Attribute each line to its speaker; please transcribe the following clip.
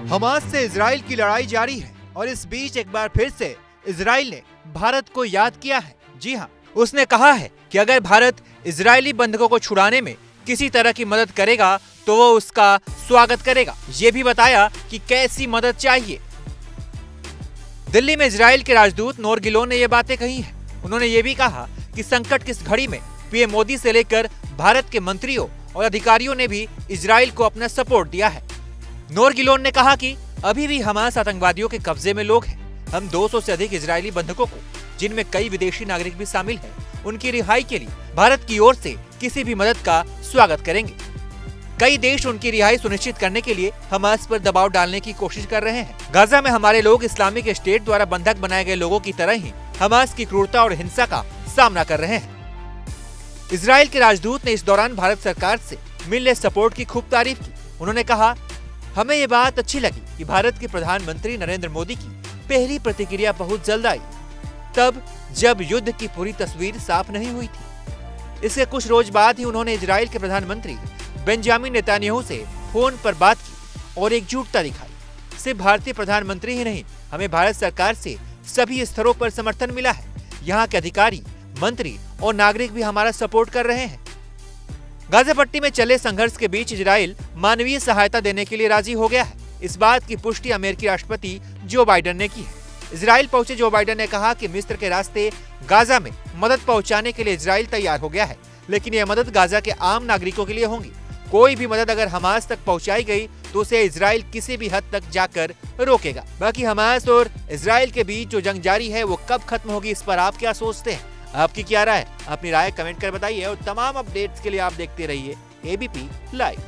Speaker 1: Hamas से Israel की लड़ाई जारी है और इस बीच एक बार फिर से इजराइल ने भारत को याद किया है। जी हाँ, उसने कहा है कि अगर भारत इजरायली बंधकों को छुड़ाने में किसी तरह की मदद करेगा तो वो उसका स्वागत करेगा। ये भी बताया कि कैसी मदद चाहिए। दिल्ली में इजराइल के राजदूत नोर गिलोन ने ये बातें कही हैं। उन्होंने ये भी कहा कि संकट की इस घड़ी में पीएम मोदी से लेकर भारत के मंत्रियों और अधिकारियों ने भी इजराइल को अपना सपोर्ट दिया है। नोर गिलोन ने कहा कि अभी भी हमास आतंकवादियों के कब्जे में लोग हैं। हम 200 से अधिक इजरायली बंधकों को, जिनमें कई विदेशी नागरिक भी शामिल हैं, उनकी रिहाई के लिए भारत की ओर से किसी भी मदद का स्वागत करेंगे। कई देश उनकी रिहाई सुनिश्चित करने के लिए हमास पर दबाव डालने की कोशिश कर रहे हैं। गाजा में हमारे लोग इस्लामिक स्टेट द्वारा बंधक बनाए गए लोगों की तरह ही हमास की क्रूरता और हिंसा का सामना कर रहे हैं। इजराइल के राजदूत ने इस दौरान भारत सरकार से मिल रहे सपोर्ट की खूब तारीफ की। उन्होंने कहा, हमें ये बात अच्छी लगी कि भारत के प्रधानमंत्री नरेंद्र मोदी की पहली प्रतिक्रिया बहुत जल्द आई, तब जब युद्ध की पूरी तस्वीर साफ नहीं हुई थी। इसके कुछ रोज बाद ही उन्होंने इजराइल के प्रधानमंत्री बेंजामिन नेतन्याहू से फोन पर बात की और एकजुटता दिखाई। सिर्फ भारतीय प्रधानमंत्री ही नहीं, हमें भारत सरकार से सभी स्तरों पर समर्थन मिला है। यहाँ के अधिकारी, मंत्री और नागरिक भी हमारा सपोर्ट कर रहे हैं। गाजा पट्टी में चले संघर्ष के बीच इजराइल मानवीय सहायता देने के लिए राजी हो गया है। इस बात की पुष्टि अमेरिकी राष्ट्रपति जो बाइडेन ने की है। इजराइल पहुंचे जो बाइडेन ने कहा कि मिस्र के रास्ते गाजा में मदद पहुंचाने के लिए इजराइल तैयार हो गया है, लेकिन यह मदद गाजा के आम नागरिकों के लिए होगी। कोई भी मदद अगर हमास तक पहुंचाई गई तो उसे इजराइल किसी भी हद तक जाकर रोकेगा। बाकी हमास और इजराइल के बीच जो जंग जारी है वो कब खत्म होगी, इस पर आप क्या सोचते हैं? आपकी क्या राय है? अपनी राय कमेंट कर बताइए और तमाम अपडेट्स के लिए आप देखते रहिए एबीपी लाइव।